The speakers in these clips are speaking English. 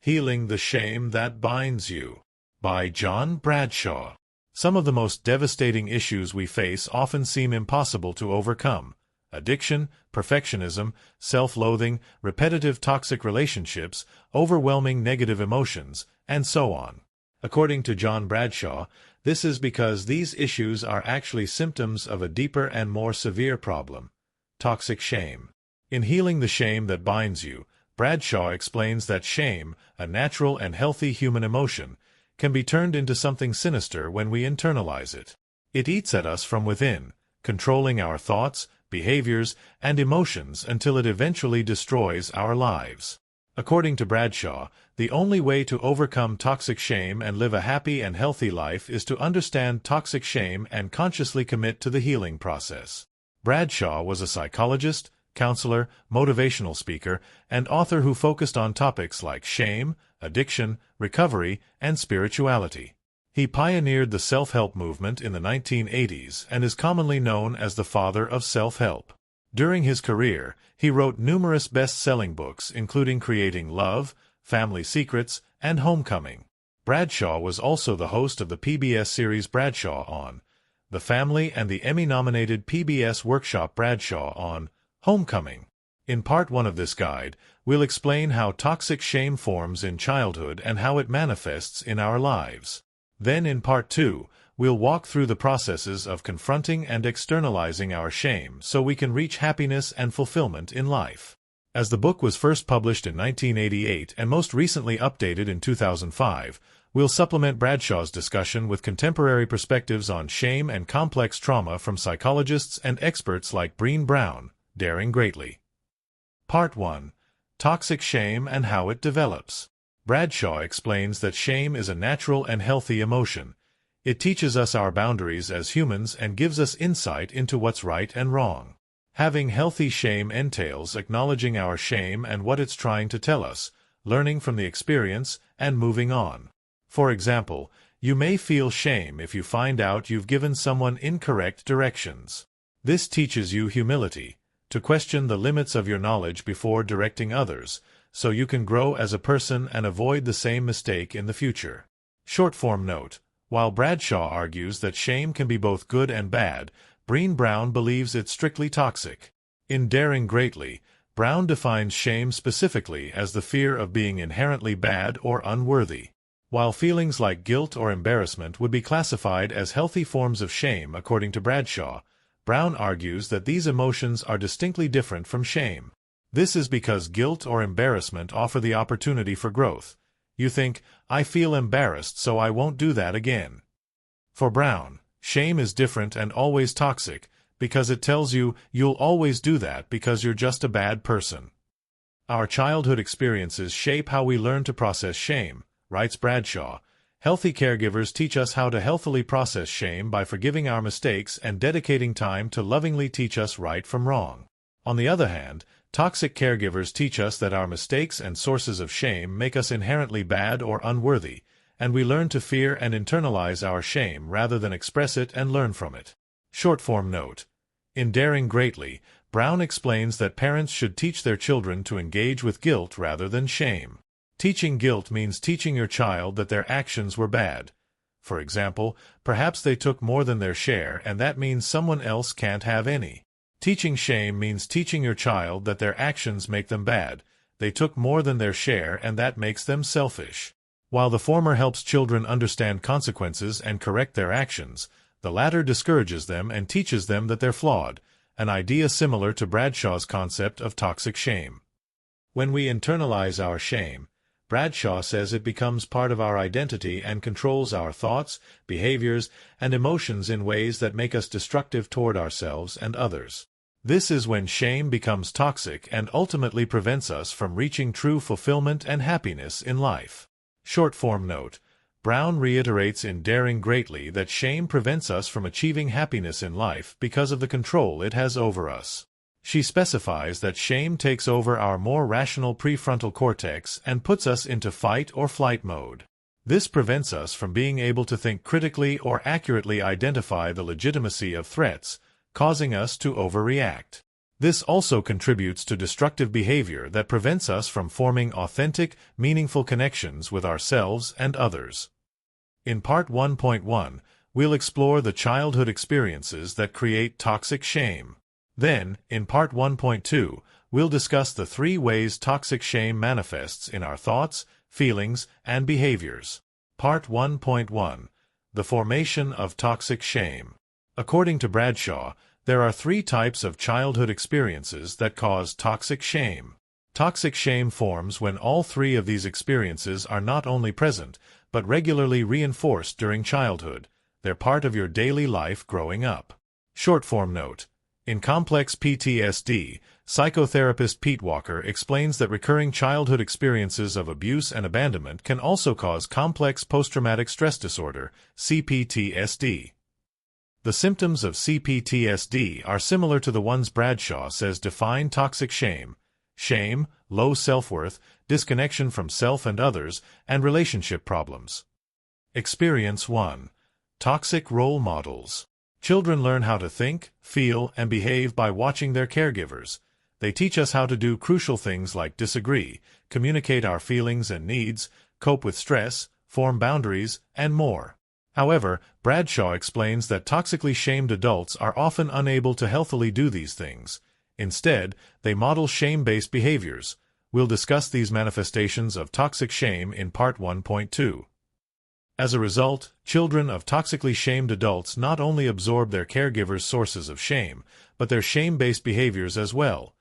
Healing the Shame That Binds You, by John Bradshaw. Some of the most devastating issues we face often seem impossible to overcome. Addiction, perfectionism, self-loathing, repetitive toxic relationships, overwhelming negative emotions, and so on. According to John Bradshaw, this is because these issues are actually symptoms of a deeper and more severe problem: toxic shame. In Healing the Shame That Binds You, Bradshaw explains that shame, a natural and healthy human emotion, can be turned into something sinister when we internalize it. It eats at us from within, controlling our thoughts, behaviors, and emotions until it eventually destroys our lives. According to Bradshaw, the only way to overcome toxic shame and live a happy and healthy life is to understand toxic shame and consciously commit to the healing process. Bradshaw was a psychologist, counselor, motivational speaker, and author who focused on topics like shame, addiction, recovery, and spirituality. He pioneered the self-help movement in the 1980s and is commonly known as the father of self-help. During his career, he wrote numerous best-selling books including Creating Love, Family Secrets, and Homecoming. Bradshaw was also the host of the PBS series Bradshaw on the Family and the Emmy-nominated PBS workshop Bradshaw on Homecoming. In Part 1 of this guide, we'll explain how toxic shame forms in childhood and how it manifests in our lives. Then in Part 2, we'll walk through the processes of confronting and externalizing our shame so we can reach happiness and fulfillment in life. As the book was first published in 1988 and most recently updated in 2005, we'll supplement Bradshaw's discussion with contemporary perspectives on shame and complex trauma from psychologists and experts like Brené Brown, Daring Greatly. Part 1. Toxic Shame and How It Develops. Bradshaw explains that shame is a natural and healthy emotion. It teaches us our boundaries as humans and gives us insight into what's right and wrong. Having healthy shame entails acknowledging our shame and what it's trying to tell us, learning from the experience, and moving on. For example, you may feel shame if you find out you've given someone incorrect directions. This teaches you humility, to question the limits of your knowledge before directing others, so you can grow as a person and avoid the same mistake in the future. Short-form note: while Bradshaw argues that shame can be both good and bad, Brené Brown believes it's strictly toxic. In Daring Greatly, Brown defines shame specifically as the fear of being inherently bad or unworthy. While feelings like guilt or embarrassment would be classified as healthy forms of shame according to Bradshaw, Brown argues that these emotions are distinctly different from shame. This is because guilt or embarrassment offer the opportunity for growth. You think, I feel embarrassed so I won't do that again. For Brown, shame is different and always toxic because it tells you you'll always do that because you're just a bad person. Our childhood experiences shape how we learn to process shame, writes Bradshaw. Healthy caregivers teach us how to healthily process shame by forgiving our mistakes and dedicating time to lovingly teach us right from wrong. On the other hand, toxic caregivers teach us that our mistakes and sources of shame make us inherently bad or unworthy, and we learn to fear and internalize our shame rather than express it and learn from it. Short-form note: in Daring Greatly, Brown explains that parents should teach their children to engage with guilt rather than shame. Teaching guilt means teaching your child that their actions were bad. For example, perhaps they took more than their share and that means someone else can't have any. Teaching shame means teaching your child that their actions make them bad. They took more than their share and that makes them selfish. While the former helps children understand consequences and correct their actions, the latter discourages them and teaches them that they're flawed, an idea similar to Bradshaw's concept of toxic shame. When we internalize our shame, Bradshaw says it becomes part of our identity and controls our thoughts, behaviors, and emotions in ways that make us destructive toward ourselves and others. This is when shame becomes toxic and ultimately prevents us from reaching true fulfillment and happiness in life. Short-form note: Brown reiterates in Daring Greatly that shame prevents us from achieving happiness in life because of the control it has over us. She specifies that shame takes over our more rational prefrontal cortex and puts us into fight or flight mode. This prevents us from being able to think critically or accurately identify the legitimacy of threats, causing us to overreact. This also contributes to destructive behavior that prevents us from forming authentic, meaningful connections with ourselves and others. In Part 1.1, we'll explore the childhood experiences that create toxic shame. Then, in Part 1.2, we'll discuss the 3 ways toxic shame manifests in our thoughts, feelings, and behaviors. Part 1.1. The formation of toxic shame. According to Bradshaw, there are 3 types of childhood experiences that cause toxic shame. Toxic shame forms when all 3 of these experiences are not only present, but regularly reinforced during childhood. They're part of your daily life growing up. Short form note. In Complex PTSD, psychotherapist Pete Walker explains that recurring childhood experiences of abuse and abandonment can also cause complex post-traumatic stress disorder, CPTSD. The symptoms of CPTSD are similar to the ones Bradshaw says define toxic shame: shame, low self-worth, disconnection from self and others, and relationship problems. Experience 1. Toxic role models. Children learn how to think, feel, and behave by watching their caregivers. They teach us how to do crucial things like disagree, communicate our feelings and needs, cope with stress, form boundaries, and more. However, Bradshaw explains that toxically shamed adults are often unable to healthily do these things. Instead, they model shame-based behaviors. We'll discuss these manifestations of toxic shame in Part 1.2. As a result, children of toxically shamed adults not only absorb their caregivers' sources of shame, but their shame-based behaviors as well.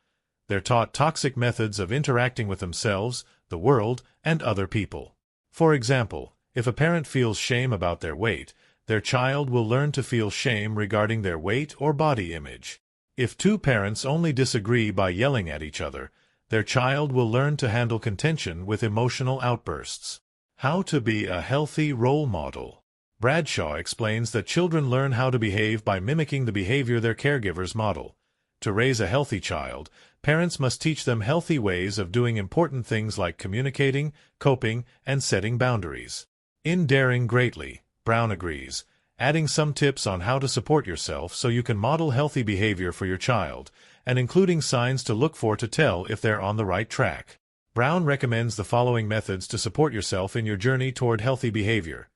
They're taught toxic methods of interacting with themselves, the world, and other people. For example, if a parent feels shame about their weight, their child will learn to feel shame regarding their weight or body image. If 2 parents only disagree by yelling at each other, their child will learn to handle contention with emotional outbursts. How to be a healthy role model. Bradshaw explains that children learn how to behave by mimicking the behavior their caregivers model. To raise a healthy child, parents must teach them healthy ways of doing important things like communicating, coping, and setting boundaries. In Daring Greatly, Brown agrees, adding some tips on how to support yourself so you can model healthy behavior for your child, and including signs to look for to tell if they're on the right track. Brown recommends the following methods to support yourself in your journey toward healthy behavior.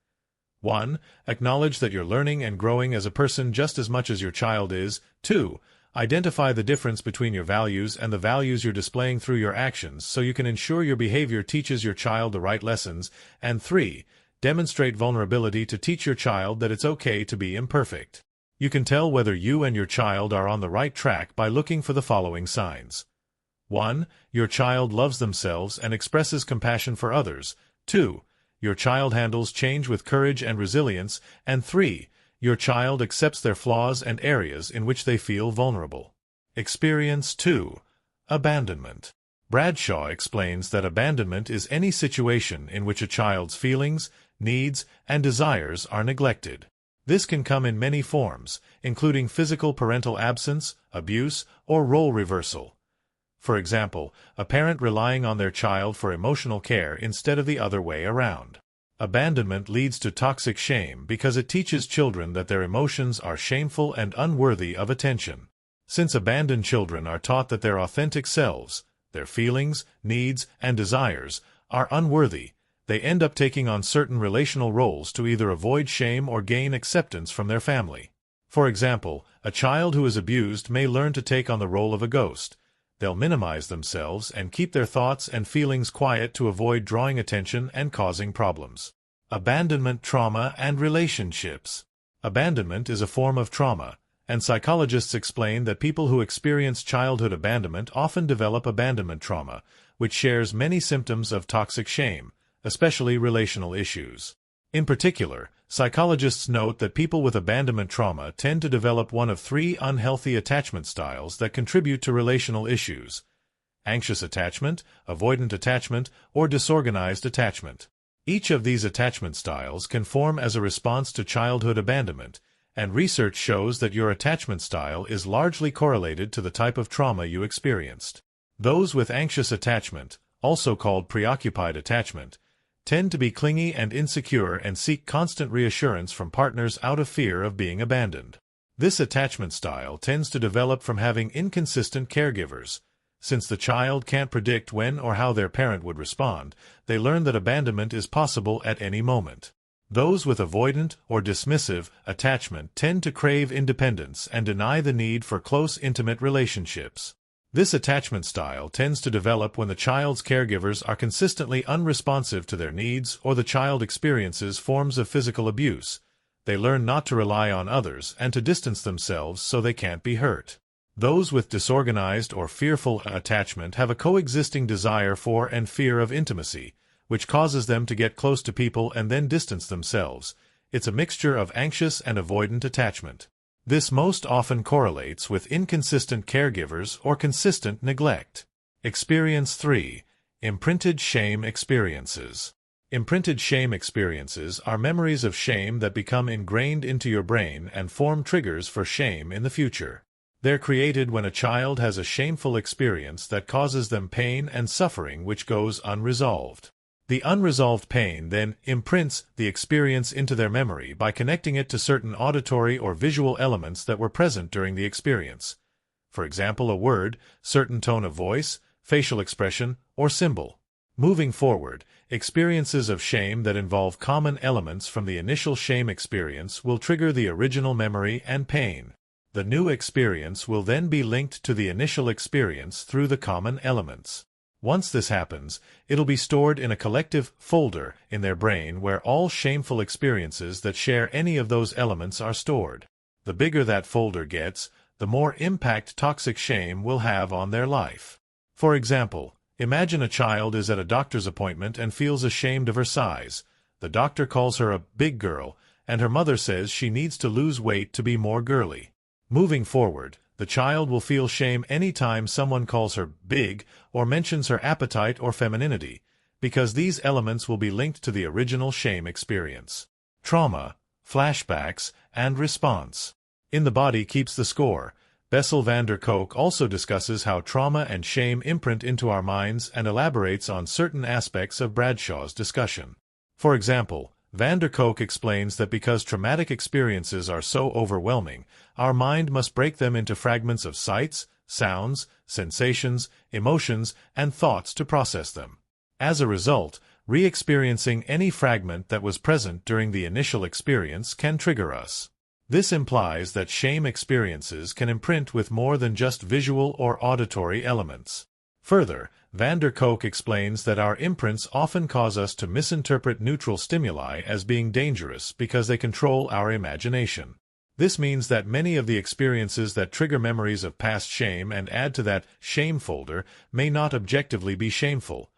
1. Acknowledge that you're learning and growing as a person just as much as your child is. 2. Identify the difference between your values and the values you're displaying through your actions so you can ensure your behavior teaches your child the right lessons. And 3. Demonstrate vulnerability to teach your child that it's okay to be imperfect. You can tell whether you and your child are on the right track by looking for the following signs. 1. Your child loves themselves and expresses compassion for others. 2. Your child handles change with courage and resilience. And 3. Your child accepts their flaws and areas in which they feel vulnerable. Experience 2. Abandonment. Bradshaw explains that abandonment is any situation in which a child's feelings, needs, and desires are neglected. This can come in many forms, including physical parental absence, abuse, or role reversal. For example, a parent relying on their child for emotional care instead of the other way around. Abandonment leads to toxic shame because it teaches children that their emotions are shameful and unworthy of attention. Since abandoned children are taught that their authentic selves, their feelings, needs, and desires, are unworthy, they end up taking on certain relational roles to either avoid shame or gain acceptance from their family. For example, a child who is abused may learn to take on the role of a ghost. They'll minimize themselves and keep their thoughts and feelings quiet to avoid drawing attention and causing problems. Abandonment trauma and relationships. Abandonment is a form of trauma, and psychologists explain that people who experience childhood abandonment often develop abandonment trauma, which shares many symptoms of toxic shame, especially relational issues. In particular, psychologists note that people with abandonment trauma tend to develop one of 3 unhealthy attachment styles that contribute to relational issues: anxious attachment, avoidant attachment, or disorganized attachment. Each of these attachment styles can form as a response to childhood abandonment, and research shows that your attachment style is largely correlated to the type of trauma you experienced. Those with anxious attachment, also called preoccupied attachment, tend to be clingy and insecure and seek constant reassurance from partners out of fear of being abandoned. This attachment style tends to develop from having inconsistent caregivers. Since the child can't predict when or how their parent would respond, they learn that abandonment is possible at any moment. Those with avoidant or dismissive attachment tend to crave independence and deny the need for close, intimate relationships. This attachment style tends to develop when the child's caregivers are consistently unresponsive to their needs or the child experiences forms of physical abuse. They learn not to rely on others and to distance themselves so they can't be hurt. Those with disorganized or fearful attachment have a coexisting desire for and fear of intimacy, which causes them to get close to people and then distance themselves. It's a mixture of anxious and avoidant attachment. This most often correlates with inconsistent caregivers or consistent neglect. Experience 3. Imprinted shame experiences. Imprinted shame experiences are memories of shame that become ingrained into your brain and form triggers for shame in the future. They're created when a child has a shameful experience that causes them pain and suffering which goes unresolved. The unresolved pain then imprints the experience into their memory by connecting it to certain auditory or visual elements that were present during the experience. For example, a word, certain tone of voice, facial expression, or symbol. Moving forward, experiences of shame that involve common elements from the initial shame experience will trigger the original memory and pain. The new experience will then be linked to the initial experience through the common elements. Once this happens, it'll be stored in a collective folder in their brain where all shameful experiences that share any of those elements are stored. The bigger that folder gets, the more impact toxic shame will have on their life. For example, imagine a child is at a doctor's appointment and feels ashamed of her size. The doctor calls her a big girl, and her mother says she needs to lose weight to be more girly. Moving forward, the child will feel shame any time someone calls her big or mentions her appetite or femininity, because these elements will be linked to the original shame experience. Trauma, flashbacks, and response. In The Body Keeps the Score, Bessel van der Kolk also discusses how trauma and shame imprint into our minds and elaborates on certain aspects of Bradshaw's discussion. For example, Van der Kolk explains that because traumatic experiences are so overwhelming, our mind must break them into fragments of sights, sounds, sensations, emotions, and thoughts to process them. As a result, re-experiencing any fragment that was present during the initial experience can trigger us. This implies that shame experiences can imprint with more than just visual or auditory elements. Further, Van der Kolk explains that our imprints often cause us to misinterpret neutral stimuli as being dangerous because they control our imagination. This means that many of the experiences that trigger memories of past shame and add to that shame folder may not objectively be shameful.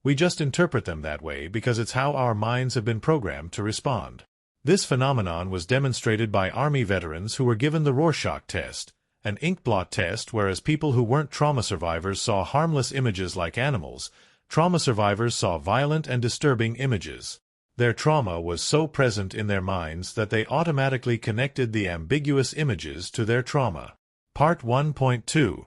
We just interpret them that way because it's how our minds have been programmed to respond. This phenomenon was demonstrated by Army veterans who were given the Rorschach test, an inkblot test. Whereas people who weren't trauma survivors saw harmless images like animals, trauma survivors saw violent and disturbing images. Their trauma was so present in their minds that they automatically connected the ambiguous images to their trauma. Part 1.2.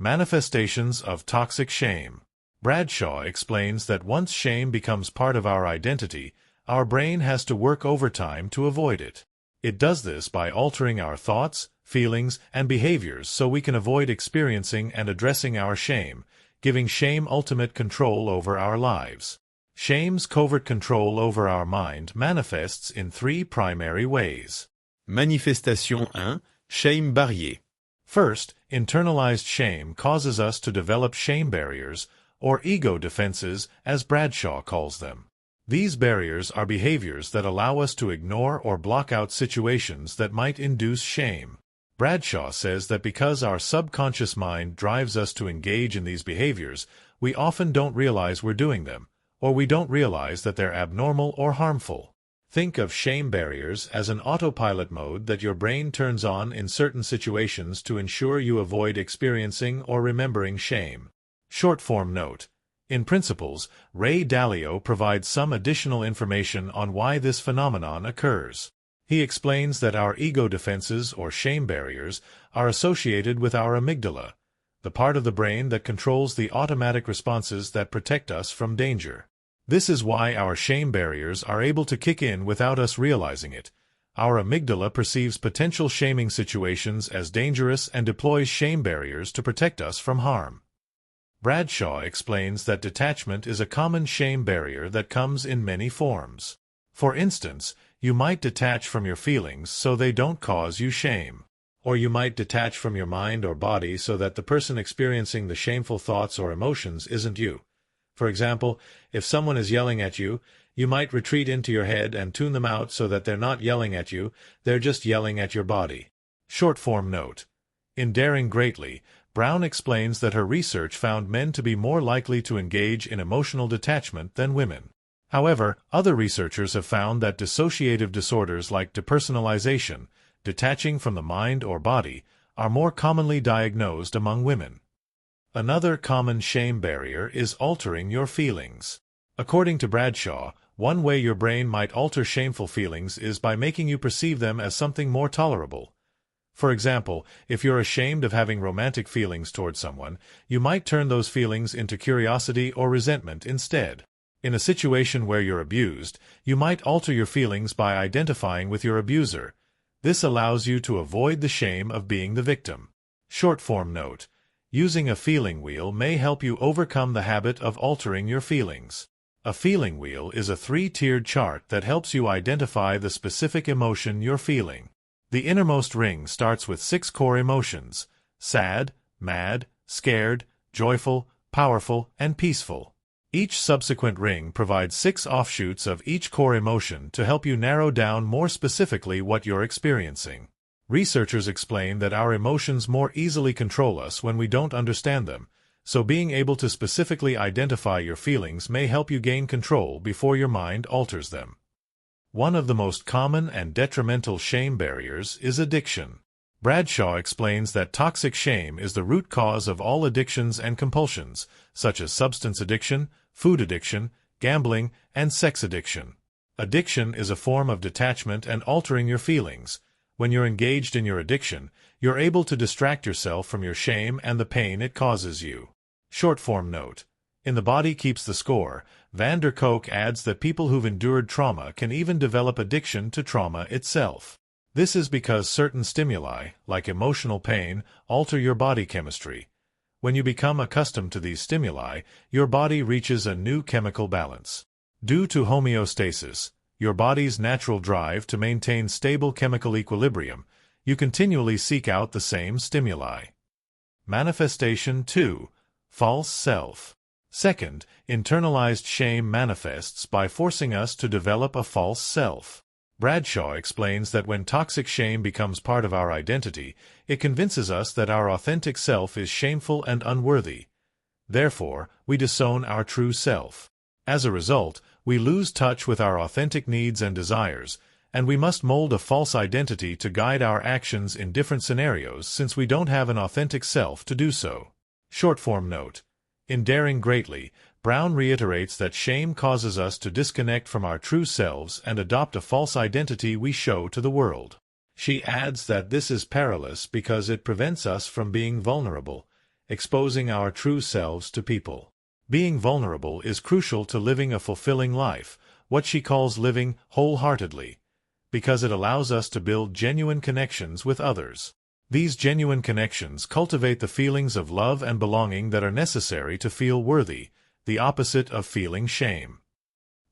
Manifestations of Toxic Shame. Bradshaw explains that once shame becomes part of our identity, our brain has to work overtime to avoid it. It does this by altering our thoughts, feelings, and behaviors so we can avoid experiencing and addressing our shame, giving shame ultimate control over our lives. Shame's covert control over our mind manifests in three primary ways. Manifestation 1. Shame barrier. First, internalized shame causes us to develop shame barriers, or ego defenses, as Bradshaw calls them. These barriers are behaviors that allow us to ignore or block out situations that might induce shame. Bradshaw says that because our subconscious mind drives us to engage in these behaviors, we often don't realize we're doing them, or we don't realize that they're abnormal or harmful. Think of shame barriers as an autopilot mode that your brain turns on in certain situations to ensure you avoid experiencing or remembering shame. Short-form note. In Principles, Ray Dalio provides some additional information on why this phenomenon occurs. He explains that our ego defenses or shame barriers are associated with our amygdala, the part of the brain that controls the automatic responses that protect us from danger. This is why our shame barriers are able to kick in without us realizing it. Our amygdala perceives potential shaming situations as dangerous and deploys shame barriers to protect us from harm. Bradshaw explains that detachment is a common shame barrier that comes in many forms. For instance, you might detach from your feelings so they don't cause you shame. Or you might detach from your mind or body so that the person experiencing the shameful thoughts or emotions isn't you. For example, if someone is yelling at you, you might retreat into your head and tune them out so that they're not yelling at you, they're just yelling at your body. Short-form note. In Daring Greatly, Brown explains that her research found men to be more likely to engage in emotional detachment than women. However, other researchers have found that dissociative disorders like depersonalization, detaching from the mind or body, are more commonly diagnosed among women. Another common shame barrier is altering your feelings. According to Bradshaw, one way your brain might alter shameful feelings is by making you perceive them as something more tolerable. For example, if you're ashamed of having romantic feelings toward someone, you might turn those feelings into curiosity or resentment instead. In a situation where you're abused, you might alter your feelings by identifying with your abuser. This allows you to avoid the shame of being the victim. Short-form note. Using a feeling wheel may help you overcome the habit of altering your feelings. A feeling wheel is a 3-tiered chart that helps you identify the specific emotion you're feeling. The innermost ring starts with 6 core emotions: sad, mad, scared, joyful, powerful, and peaceful. Each subsequent ring provides 6 offshoots of each core emotion to help you narrow down more specifically what you're experiencing. Researchers explain that our emotions more easily control us when we don't understand them, so being able to specifically identify your feelings may help you gain control before your mind alters them. One of the most common and detrimental shame barriers is addiction. Bradshaw explains that toxic shame is the root cause of all addictions and compulsions, such as substance addiction, food addiction, gambling, and sex addiction. Addiction is a form of detachment and altering your feelings. When you're engaged in your addiction, you're able to distract yourself from your shame and the pain it causes you. Short-form note. In The Body Keeps the Score, Van der Kolk adds that people who've endured trauma can even develop addiction to trauma itself. This is because certain stimuli, like emotional pain, alter your body chemistry. When you become accustomed to these stimuli, your body reaches a new chemical balance. Due to homeostasis, your body's natural drive to maintain stable chemical equilibrium, you continually seek out the same stimuli. Manifestation 2. False self. Second, internalized shame manifests by forcing us to develop a false self. Bradshaw explains that when toxic shame becomes part of our identity, it convinces us that our authentic self is shameful and unworthy. Therefore, we disown our true self. As a result, we lose touch with our authentic needs and desires, and we must mold a false identity to guide our actions in different scenarios since we don't have an authentic self to do so. Short-form note. In Daring Greatly, Brown reiterates that shame causes us to disconnect from our true selves and adopt a false identity we show to the world. She adds that this is perilous because it prevents us from being vulnerable, exposing our true selves to people. Being vulnerable is crucial to living a fulfilling life, what she calls living wholeheartedly, because it allows us to build genuine connections with others. These genuine connections cultivate the feelings of love and belonging that are necessary to feel worthy, the opposite of feeling shame.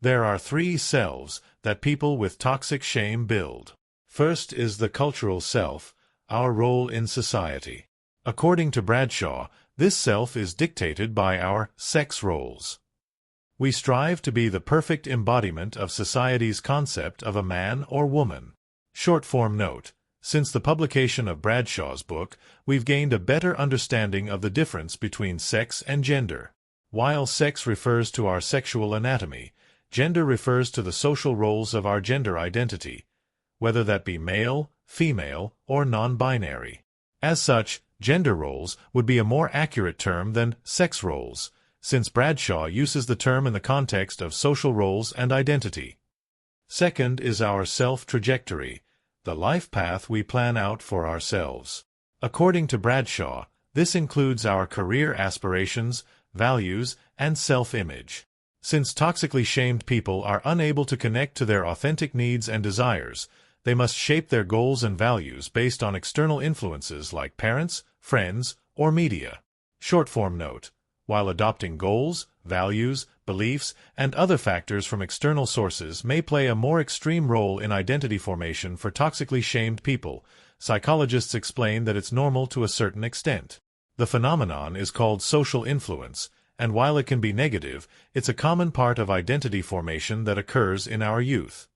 There are 3 selves that people with toxic shame build. First is the cultural self, our role in society. According to Bradshaw, this self is dictated by our sex roles. We strive to be the perfect embodiment of society's concept of a man or woman. Short-form note. Since the publication of Bradshaw's book, we've gained a better understanding of the difference between sex and gender. While sex refers to our sexual anatomy, gender refers to the social roles of our gender identity, whether that be male, female, or non-binary. As such, gender roles would be a more accurate term than sex roles, since Bradshaw uses the term in the context of social roles and identity. Second is our self-trajectory, the life path we plan out for ourselves. According to Bradshaw, this includes our career aspirations, values, and self-image. Since toxically shamed people are unable to connect to their authentic needs and desires, they must shape their goals and values based on external influences like parents, friends, or media. Short-form note: while adopting goals, values, beliefs, and other factors from external sources may play a more extreme role in identity formation for toxically shamed people, psychologists explain that it's normal to a certain extent. The phenomenon is called social influence, and while it can be negative, it's a common part of identity formation that occurs in our youth.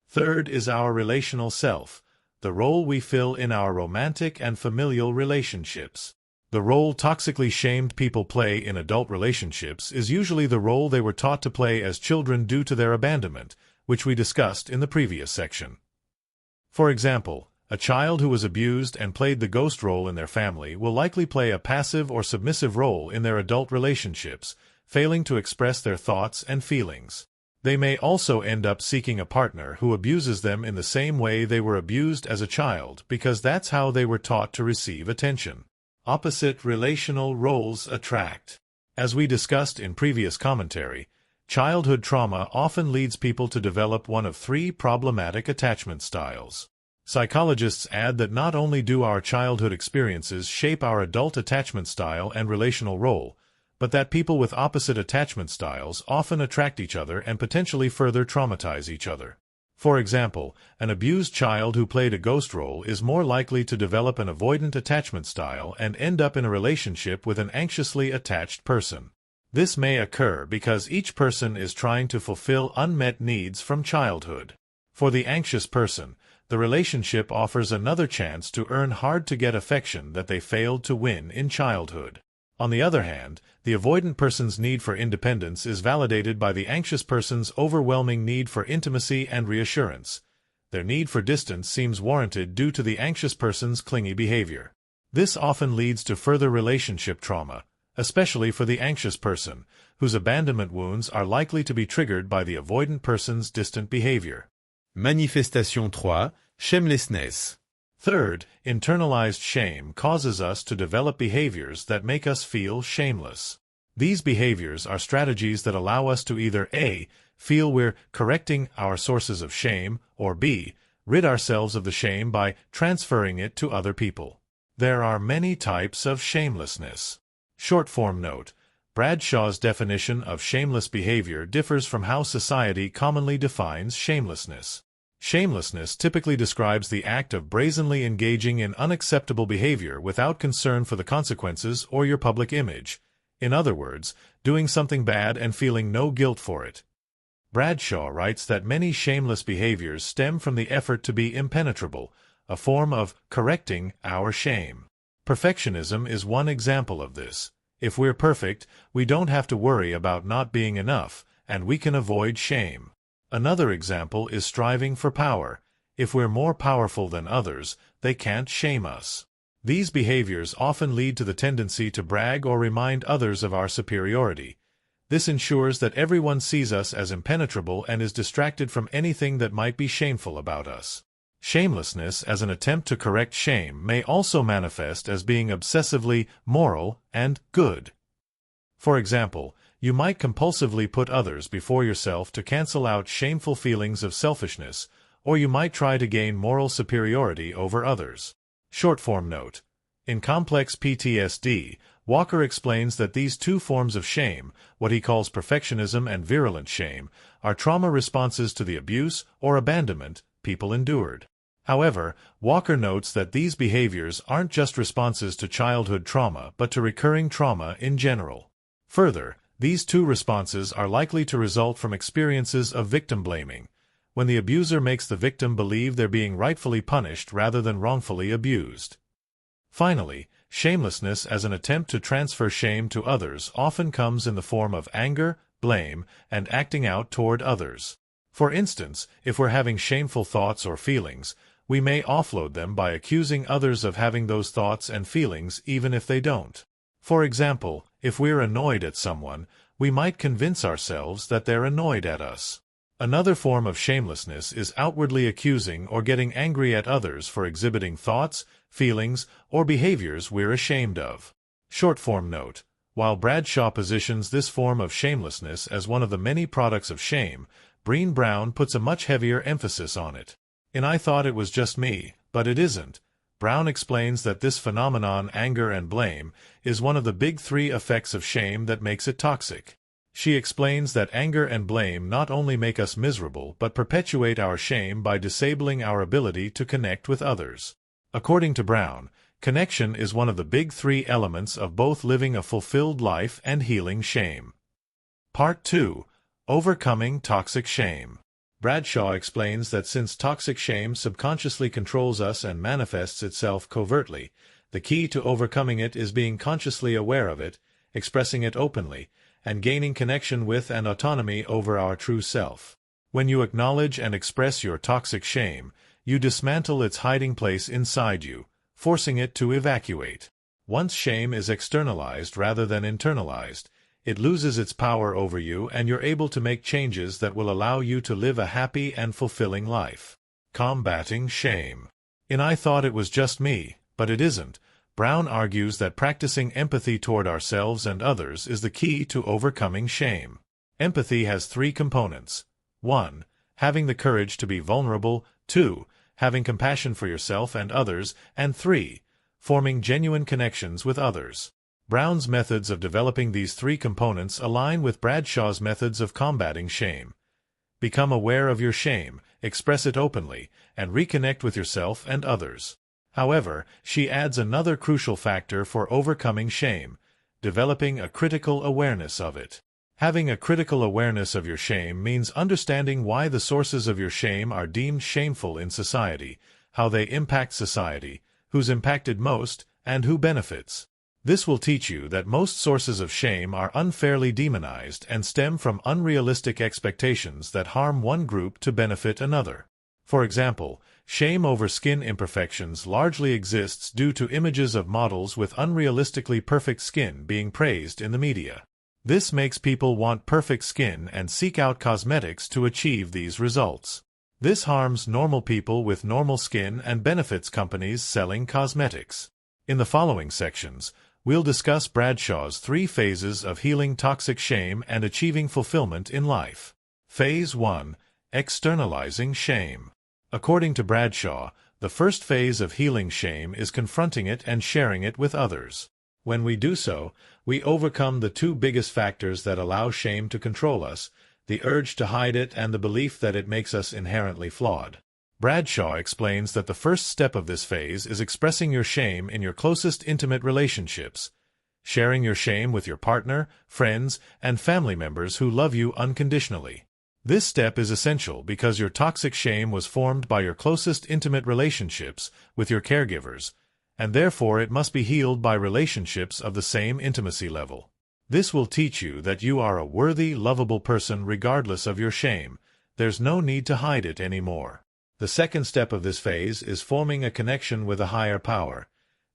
Third is our relational self, the role we fill in our romantic and familial relationships. The role toxically shamed people play in adult relationships is usually the role they were taught to play as children due to their abandonment, which we discussed in the previous section. For example, a child who was abused and played the ghost role in their family will likely play a passive or submissive role in their adult relationships, failing to express their thoughts and feelings. They may also end up seeking a partner who abuses them in the same way they were abused as a child because that's how they were taught to receive attention. Opposite relational roles attract. As we discussed in previous commentary, childhood trauma often leads people to develop one of three problematic attachment styles. Psychologists add that not only do our childhood experiences shape our adult attachment style and relational role, but that people with opposite attachment styles often attract each other and potentially further traumatize each other. For example, an abused child who played a ghost role is more likely to develop an avoidant attachment style and end up in a relationship with an anxiously attached person. This may occur because each person is trying to fulfill unmet needs from childhood. For the anxious person, the relationship offers another chance to earn hard-to-get affection that they failed to win in childhood. On the other hand, the avoidant person's need for independence is validated by the anxious person's overwhelming need for intimacy and reassurance. Their need for distance seems warranted due to the anxious person's clingy behavior. This often leads to further relationship trauma, especially for the anxious person, whose abandonment wounds are likely to be triggered by the avoidant person's distant behavior. Manifestation 3, shamelessness. Third, internalized shame causes us to develop behaviors that make us feel shameless. These behaviors are strategies that allow us to either A, feel we're correcting our sources of shame, or B, rid ourselves of the shame by transferring it to other people. There are many types of shamelessness. Short-form note: Bradshaw's definition of shameless behavior differs from how society commonly defines shamelessness. Shamelessness typically describes the act of brazenly engaging in unacceptable behavior without concern for the consequences or your public image. In other words, doing something bad and feeling no guilt for it. Bradshaw writes that many shameless behaviors stem from the effort to be impenetrable, a form of correcting our shame. Perfectionism is one example of this. If we're perfect, we don't have to worry about not being enough, and we can avoid shame. Another example is striving for power. If we're more powerful than others, they can't shame us. These behaviors often lead to the tendency to brag or remind others of our superiority. This ensures that everyone sees us as impenetrable and is distracted from anything that might be shameful about us. Shamelessness as an attempt to correct shame may also manifest as being obsessively moral and good. For example, you might compulsively put others before yourself to cancel out shameful feelings of selfishness, or you might try to gain moral superiority over others. Short-form note: in Complex PTSD, Walker explains that these two forms of shame, what he calls perfectionism and virulent shame, are trauma responses to the abuse or abandonment people endured. However, Walker notes that these behaviors aren't just responses to childhood trauma but to recurring trauma in general. Further, these two responses are likely to result from experiences of victim blaming, when the abuser makes the victim believe they're being rightfully punished rather than wrongfully abused. Finally, shamelessness as an attempt to transfer shame to others often comes in the form of anger, blame, and acting out toward others. For instance, if we're having shameful thoughts or feelings, we may offload them by accusing others of having those thoughts and feelings even if they don't. For example, if we're annoyed at someone, we might convince ourselves that they're annoyed at us. Another form of shamelessness is outwardly accusing or getting angry at others for exhibiting thoughts, feelings, or behaviors we're ashamed of. Short-form note: while Bradshaw positions this form of shamelessness as one of the many products of shame, Brené Brown puts a much heavier emphasis on it. In I Thought It Was Just Me, But It Isn't, Brown explains that this phenomenon, anger and blame, is one of the big three effects of shame that makes it toxic. She explains that anger and blame not only make us miserable but perpetuate our shame by disabling our ability to connect with others. According to Brown, connection is one of the big three elements of both living a fulfilled life and healing shame. Part 2. Overcoming Toxic Shame. Bradshaw explains that since toxic shame subconsciously controls us and manifests itself covertly, the key to overcoming it is being consciously aware of it, expressing it openly, and gaining connection with and autonomy over our true self. When you acknowledge and express your toxic shame, you dismantle its hiding place inside you, forcing it to evacuate. Once shame is externalized rather than internalized, it loses its power over you and you're able to make changes that will allow you to live a happy and fulfilling life. Combating shame. In I Thought It Was Just Me, But It Isn't, Brown argues that practicing empathy toward ourselves and others is the key to overcoming shame. Empathy has three components. 1. Having the courage to be vulnerable. 2. Having compassion for yourself and others. And 3. Forming genuine connections with others. Brown's methods of developing these three components align with Bradshaw's methods of combating shame. Become aware of your shame, express it openly, and reconnect with yourself and others. However, she adds another crucial factor for overcoming shame: developing a critical awareness of it. Having a critical awareness of your shame means understanding why the sources of your shame are deemed shameful in society, how they impact society, who's impacted most, and who benefits. This will teach you that most sources of shame are unfairly demonized and stem from unrealistic expectations that harm one group to benefit another. For example, shame over skin imperfections largely exists due to images of models with unrealistically perfect skin being praised in the media. This makes people want perfect skin and seek out cosmetics to achieve these results. This harms normal people with normal skin and benefits companies selling cosmetics. In the following sections, we'll discuss Bradshaw's 3 phases of healing toxic shame and achieving fulfillment in life. Phase 1. Externalizing shame. According to Bradshaw, the first phase of healing shame is confronting it and sharing it with others. When we do so, we overcome the 2 biggest factors that allow shame to control us: the urge to hide it and the belief that it makes us inherently flawed. Bradshaw explains that the first step of this phase is expressing your shame in your closest intimate relationships, sharing your shame with your partner, friends, and family members who love you unconditionally. This step is essential because your toxic shame was formed by your closest intimate relationships with your caregivers, and therefore it must be healed by relationships of the same intimacy level. This will teach you that you are a worthy, lovable person regardless of your shame. There's no need to hide it anymore. The second step of this phase is forming a connection with a higher power.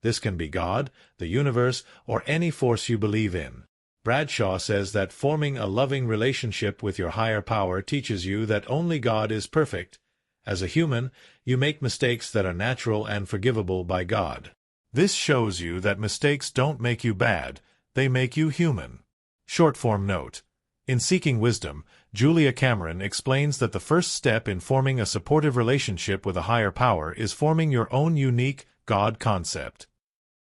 This can be God, the universe, or any force you believe in. Bradshaw says that forming a loving relationship with your higher power teaches you that only God is perfect. As a human, you make mistakes that are natural and forgivable by God. This shows you that mistakes don't make you bad, they make you human. Short-form note. In Seeking Wisdom, Julia Cameron explains that the first step in forming a supportive relationship with a higher power is forming your own unique God concept.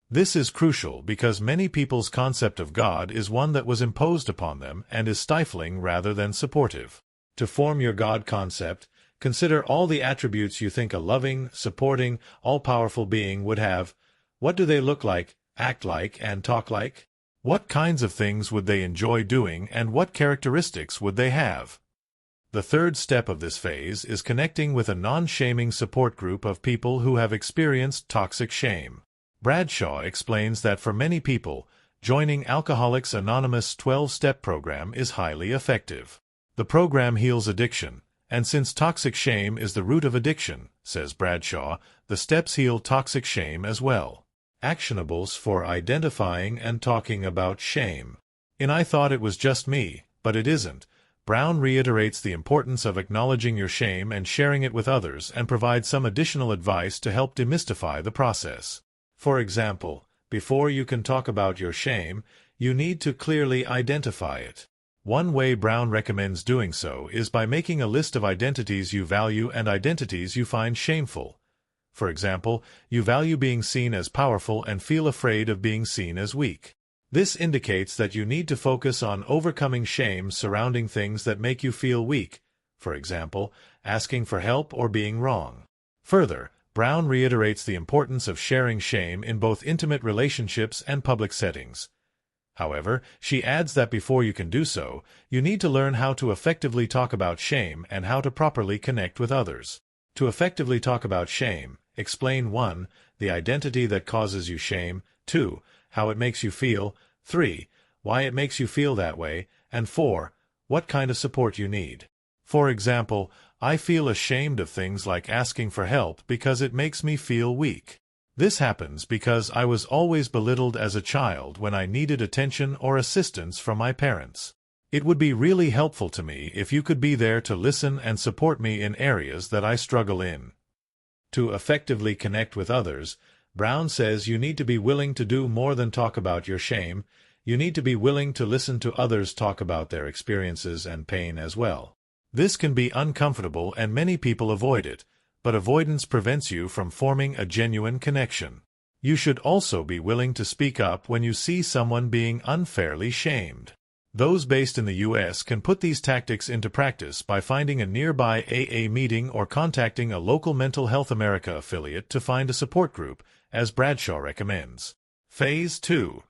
This is crucial because many people's concept of God is one that was imposed upon them and is stifling rather than supportive. To form your God concept, consider all the attributes you think a loving, supporting, all-powerful being would have. What do they look like, act like, and talk like? What kinds of things would they enjoy doing, and what characteristics would they have? The third step of this phase is connecting with a non-shaming support group of people who have experienced toxic shame. Bradshaw explains that for many people, joining Alcoholics Anonymous' 12-step program is highly effective. The program heals addiction, and since toxic shame is the root of addiction, says Bradshaw, the steps heal toxic shame as well. Actionables for identifying and talking about shame. In I Thought It Was Just Me, But It Isn't, Brown reiterates the importance of acknowledging your shame and sharing it with others and provides some additional advice to help demystify the process. For example, before you can talk about your shame, you need to clearly identify it. One way Brown recommends doing so is by making a list of identities you value and identities you find shameful. For example, you value being seen as powerful and feel afraid of being seen as weak. This indicates that you need to focus on overcoming shame surrounding things that make you feel weak, for example, asking for help or being wrong. Further, Brown reiterates the importance of sharing shame in both intimate relationships and public settings. However, she adds that before you can do so, you need to learn how to effectively talk about shame and how to properly connect with others. To effectively talk about shame, explain 1. The identity that causes you shame, 2. How it makes you feel, 3. Why it makes you feel that way, and 4. What kind of support you need. For example, I feel ashamed of things like asking for help because it makes me feel weak. This happens because I was always belittled as a child when I needed attention or assistance from my parents. It would be really helpful to me if you could be there to listen and support me in areas that I struggle in. To effectively connect with others, Brown says you need to be willing to do more than talk about your shame. You need to be willing to listen to others talk about their experiences and pain as well. This can be uncomfortable and many people avoid it, but avoidance prevents you from forming a genuine connection. You should also be willing to speak up when you see someone being unfairly shamed. Those based in the U.S. can put these tactics into practice by finding a nearby AA meeting or contacting a local Mental Health America affiliate to find a support group, as Bradshaw recommends. Phase 2.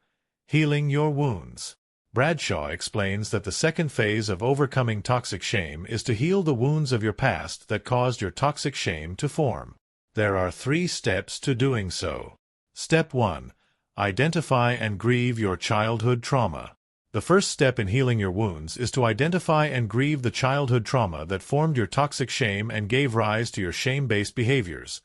Healing your wounds. Bradshaw explains that the second phase of overcoming toxic shame is to heal the wounds of your past that caused your toxic shame to form. There are 3 steps to doing so. Step 1. Identify and grieve your childhood trauma. The first step in healing your wounds is to identify and grieve the childhood trauma that formed your toxic shame and gave rise to your shame-based behaviors,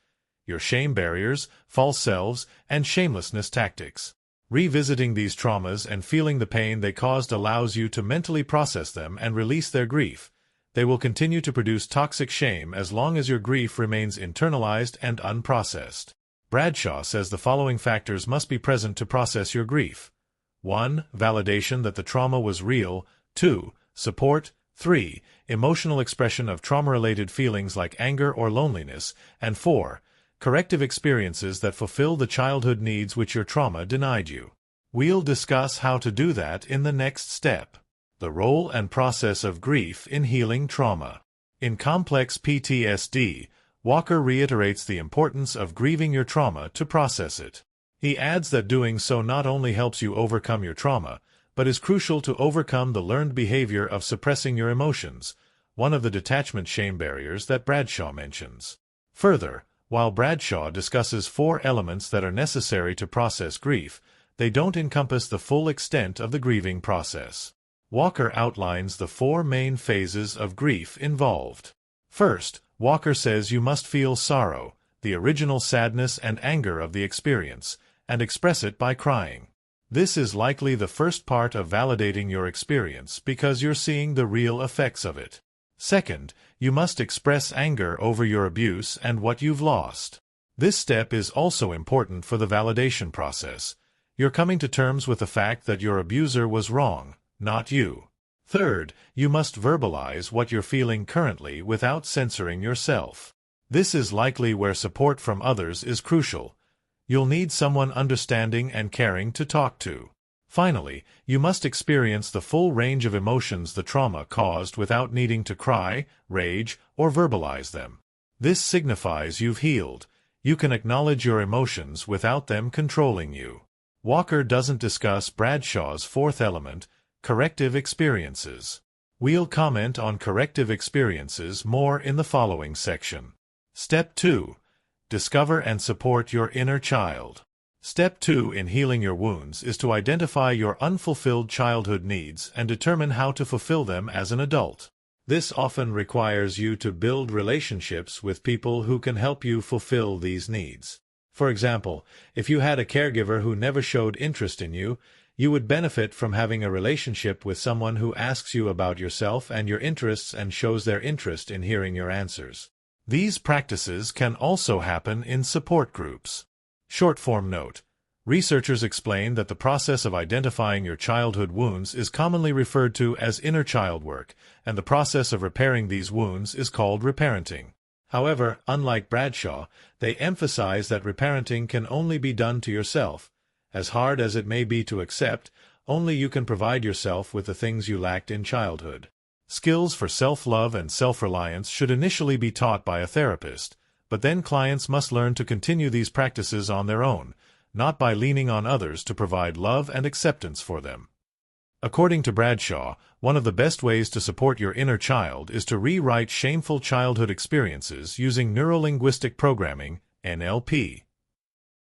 your shame barriers, false selves, and shamelessness tactics. Revisiting these traumas and feeling the pain they caused allows you to mentally process them and release their grief. They will continue to produce toxic shame as long as your grief remains internalized and unprocessed. Bradshaw says the following factors must be present to process your grief. 1. Validation that the trauma was real. 2. Support. 3. Emotional expression of trauma-related feelings like anger or loneliness. And 4. Corrective experiences that fulfill the childhood needs which your trauma denied you. We'll discuss how to do that in the next step. The role and process of grief in healing trauma. In complex PTSD, Walker reiterates the importance of grieving your trauma to process it. He adds that doing so not only helps you overcome your trauma, but is crucial to overcome the learned behavior of suppressing your emotions, one of the detachment shame barriers that Bradshaw mentions. Further, while Bradshaw discusses 4 elements that are necessary to process grief, they don't encompass the full extent of the grieving process. Walker outlines the 4 main phases of grief involved. First, Walker says you must feel sorrow, the original sadness and anger of the experience, and express it by crying. This is likely the first part of validating your experience because you're seeing the real effects of it. Second, you must express anger over your abuse and what you've lost. This step is also important for the validation process. You're coming to terms with the fact that your abuser was wrong, not you. Third, you must verbalize what you're feeling currently without censoring yourself. This is likely where support from others is crucial. You'll need someone understanding and caring to talk to. Finally, you must experience the full range of emotions the trauma caused without needing to cry, rage, or verbalize them. This signifies you've healed. You can acknowledge your emotions without them controlling you. Walker doesn't discuss Bradshaw's 4th element, corrective experiences. We'll comment on corrective experiences more in the following section. Step 2. Discover and support your inner child. Step 2 in healing your wounds is to identify your unfulfilled childhood needs and determine how to fulfill them as an adult. This often requires you to build relationships with people who can help you fulfill these needs. For example, if you had a caregiver who never showed interest in you, you would benefit from having a relationship with someone who asks you about yourself and your interests and shows their interest in hearing your answers. These practices can also happen in support groups. Short-form note. Researchers explain that the process of identifying your childhood wounds is commonly referred to as inner child work, and the process of repairing these wounds is called reparenting. However, unlike Bradshaw, they emphasize that reparenting can only be done to yourself. As hard as it may be to accept, only you can provide yourself with the things you lacked in childhood. Skills for self-love and self-reliance should initially be taught by a therapist, but then clients must learn to continue these practices on their own, not by leaning on others to provide love and acceptance for them. According to Bradshaw, one of the best ways to support your inner child is to rewrite shameful childhood experiences using neuro-linguistic programming, NLP.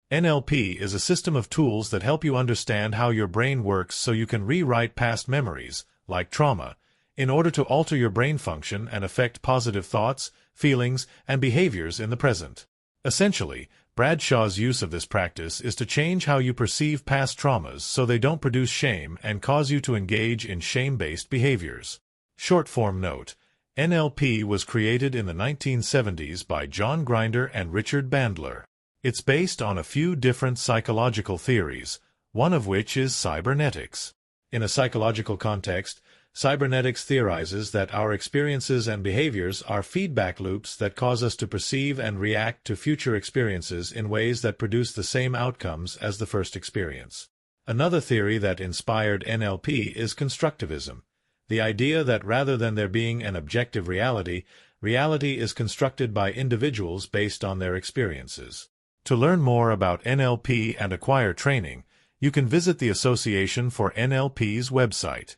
NLP is a system of tools that help you understand how your brain works so you can rewrite past memories, like trauma, in order to alter your brain function and affect positive thoughts, feelings, and behaviors in the present. Essentially, Bradshaw's use of this practice is to change how you perceive past traumas so they don't produce shame and cause you to engage in shame-based behaviors. Short-form note: NLP was created in the 1970s by John Grinder and Richard Bandler. It's based on a few different psychological theories, one of which is cybernetics. In a psychological context, cybernetics theorizes that our experiences and behaviors are feedback loops that cause us to perceive and react to future experiences in ways that produce the same outcomes as the first experience. Another theory that inspired NLP is constructivism, the idea that rather than there being an objective reality, reality is constructed by individuals based on their experiences. To learn more about NLP and acquire training, you can visit the Association for NLP's website.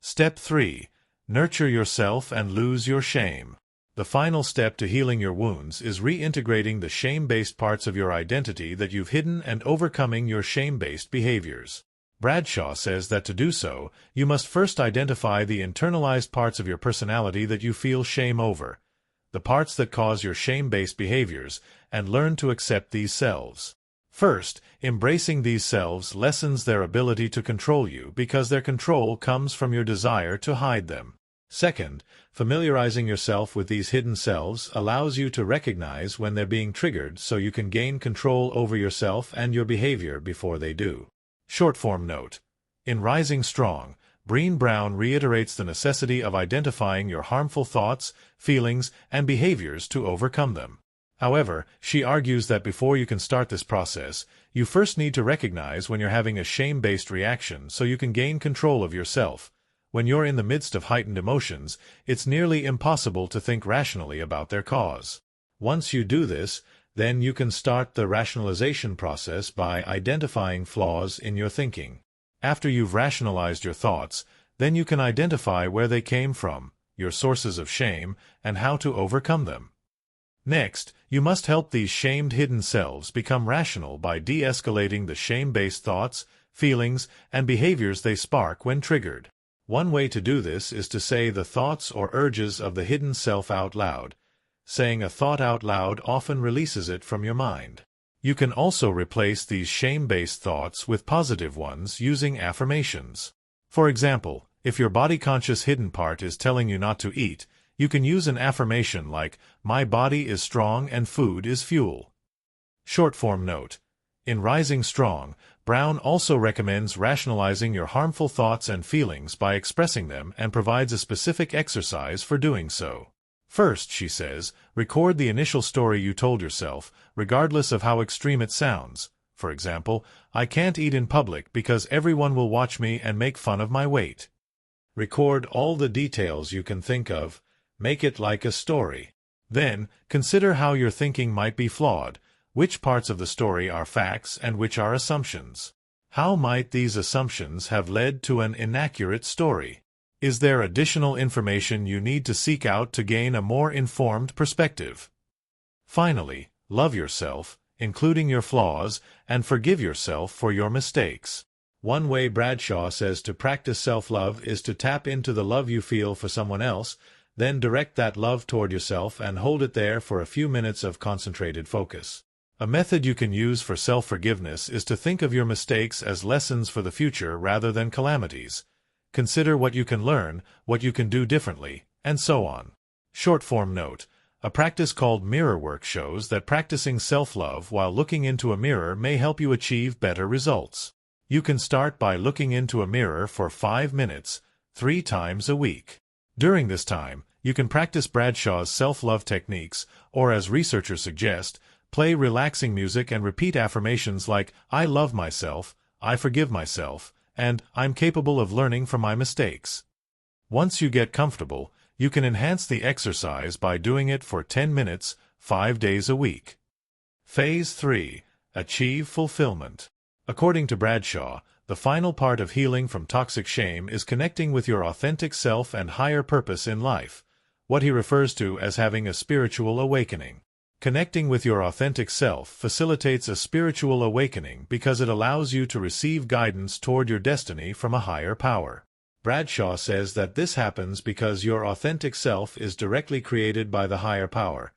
Step 3. Nurture yourself and lose your shame. The final step to healing your wounds is reintegrating the shame-based parts of your identity that you've hidden and overcoming your shame-based behaviors. Bradshaw says that to do so, you must first identify the internalized parts of your personality that you feel shame over, the parts that cause your shame-based behaviors, and learn to accept these selves. First, embracing these selves lessens their ability to control you because their control comes from your desire to hide them. Second, familiarizing yourself with these hidden selves allows you to recognize when they're being triggered so you can gain control over yourself and your behavior before they do. Short-form note: in Rising Strong, Brené Brown reiterates the necessity of identifying your harmful thoughts, feelings, and behaviors to overcome them. However, she argues that before you can start this process, you first need to recognize when you're having a shame-based reaction so you can gain control of yourself. When you're in the midst of heightened emotions, it's nearly impossible to think rationally about their cause. Once you do this, then you can start the rationalization process by identifying flaws in your thinking. After you've rationalized your thoughts, then you can identify where they came from, your sources of shame, and how to overcome them. Next, you must help these shamed hidden selves become rational by de-escalating the shame-based thoughts, feelings, and behaviors they spark when triggered. One way to do this is to say the thoughts or urges of the hidden self out loud. Saying a thought out loud often releases it from your mind. You can also replace these shame-based thoughts with positive ones using affirmations. For example, if your body-conscious hidden part is telling you not to eat, you can use an affirmation like, "My body is strong and food is fuel." Short-form note: in Rising Strong, Brown also recommends rationalizing your harmful thoughts and feelings by expressing them and provides a specific exercise for doing so. First, she says, record the initial story you told yourself, regardless of how extreme it sounds. For example, "I can't eat in public because everyone will watch me and make fun of my weight." Record all the details you can think of. Make it like a story. Then, consider how your thinking might be flawed. Which parts of the story are facts and which are assumptions? How might these assumptions have led to an inaccurate story? Is there additional information you need to seek out to gain a more informed perspective? Finally, love yourself, including your flaws, and forgive yourself for your mistakes. One way Bradshaw says to practice self-love is to tap into the love you feel for someone else, then direct that love toward yourself and hold it there for a few minutes of concentrated focus. A method you can use for self-forgiveness is to think of your mistakes as lessons for the future rather than calamities. Consider what you can learn, what you can do differently, and so on. Short-form note: A practice called mirror work shows that practicing self-love while looking into a mirror may help you achieve better results. You can start by looking into a mirror for 5 minutes, 3 times a week. During this time, you can practice Bradshaw's self-love techniques, or as researchers suggest, play relaxing music and repeat affirmations like, "I love myself," "I forgive myself," and "I'm capable of learning from my mistakes." Once you get comfortable, you can enhance the exercise by doing it for 10 minutes, 5 days a week. Phase 3. Achieve fulfillment. According to Bradshaw, the final part of healing from toxic shame is connecting with your authentic self and higher purpose in life, what he refers to as having a spiritual awakening. Connecting with your authentic self facilitates a spiritual awakening because it allows you to receive guidance toward your destiny from a higher power. Bradshaw says that this happens because your authentic self is directly created by the higher power.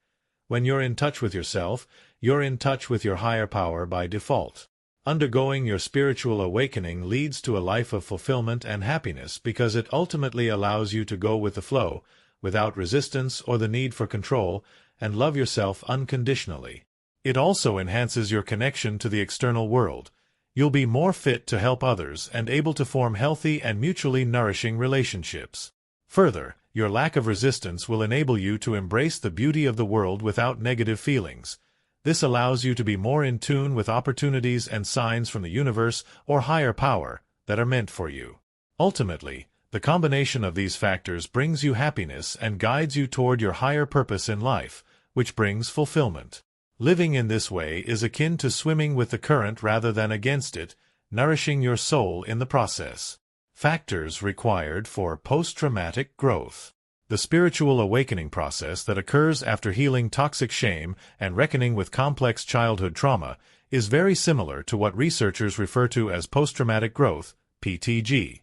When you're in touch with yourself, you're in touch with your higher power by default. Undergoing your spiritual awakening leads to a life of fulfillment and happiness because it ultimately allows you to go with the flow, without resistance or the need for control, and love yourself unconditionally. It also enhances your connection to the external world. You'll be more fit to help others and able to form healthy and mutually nourishing relationships. Further, your lack of resistance will enable you to embrace the beauty of the world without negative feelings. This allows you to be more in tune with opportunities and signs from the universe or higher power that are meant for you. Ultimately, the combination of these factors brings you happiness and guides you toward your higher purpose in life, which brings fulfillment. Living in this way is akin to swimming with the current rather than against it, nourishing your soul in the process. Factors required for post-traumatic growth. The spiritual awakening process that occurs after healing toxic shame and reckoning with complex childhood trauma is very similar to what researchers refer to as post-traumatic growth, PTG.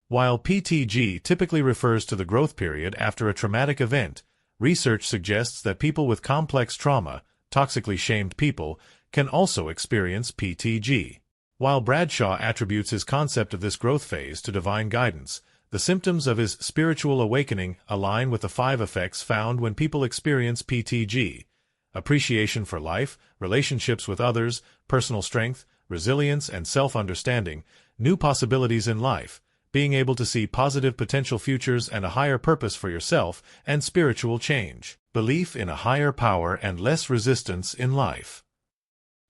While PTG typically refers to the growth period after a traumatic event, research suggests that people with complex trauma, toxically shamed people, can also experience PTG. While Bradshaw attributes his concept of this growth phase to divine guidance, the symptoms of his spiritual awakening align with the 5 effects found when people experience PTG: appreciation for life, relationships with others, personal strength, resilience and self-understanding, new possibilities in life, being able to see positive potential futures and a higher purpose for yourself, and spiritual change, belief in a higher power and less resistance in life.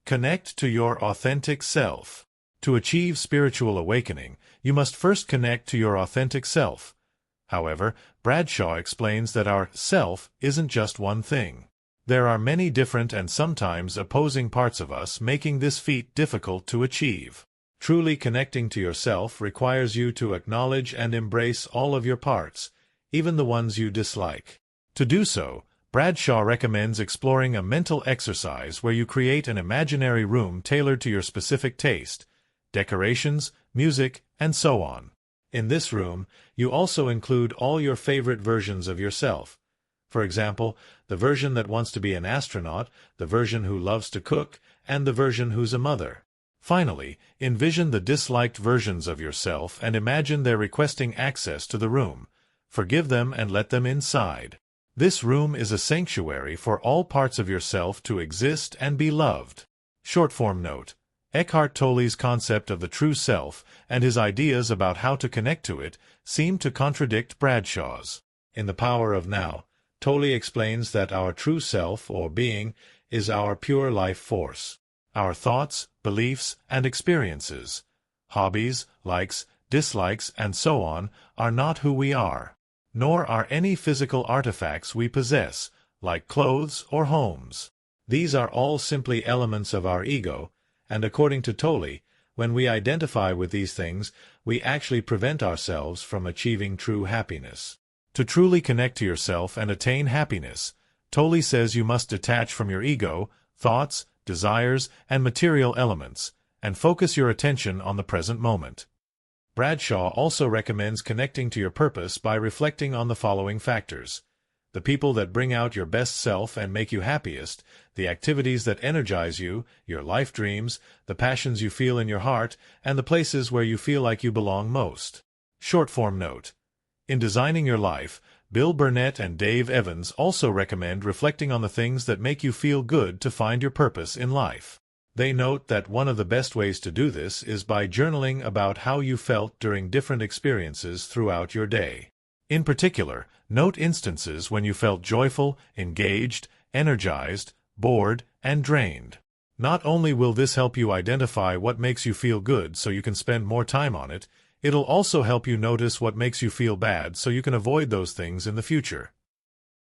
Connect to your authentic self. To achieve spiritual awakening, you must first connect to your authentic self. However, Bradshaw explains that our self isn't just one thing. There are many different and sometimes opposing parts of us, making this feat difficult to achieve. Truly connecting to yourself requires you to acknowledge and embrace all of your parts, even the ones you dislike. To do so, Bradshaw recommends exploring a mental exercise where you create an imaginary room tailored to your specific taste, decorations, music, and so on. In this room, you also include all your favorite versions of yourself. For example, the version that wants to be an astronaut, the version who loves to cook, and the version who's a mother. Finally, envision the disliked versions of yourself and imagine they're requesting access to the room. Forgive them and let them inside. This room is a sanctuary for all parts of yourself to exist and be loved. Short-form note: Eckhart Tolle's concept of the true self and his ideas about how to connect to it seem to contradict Bradshaw's. In The Power of Now, Tolle explains that our true self, or being, is our pure life force. Our thoughts, beliefs, and experiences, hobbies, likes, dislikes, and so on, are not who we are. Nor are any physical artifacts we possess, like clothes or homes. These are all simply elements of our ego, and according to Tolle, when we identify with these things, we actually prevent ourselves from achieving true happiness. To truly connect to yourself and attain happiness, Tolle says you must detach from your ego, thoughts, desires, and material elements, and focus your attention on the present moment. Bradshaw also recommends connecting to your purpose by reflecting on the following factors: the people that bring out your best self and make you happiest, the activities that energize you, your life dreams, the passions you feel in your heart, and the places where you feel like you belong most. Short-form note: in designing your life, Bill Burnett and Dave Evans also recommend reflecting on the things that make you feel good to find your purpose in life. They note that one of the best ways to do this is by journaling about how you felt during different experiences throughout your day. In particular, note instances when you felt joyful, engaged, energized, bored, and drained. Not only will this help you identify what makes you feel good so you can spend more time on it, it'll also help you notice what makes you feel bad so you can avoid those things in the future.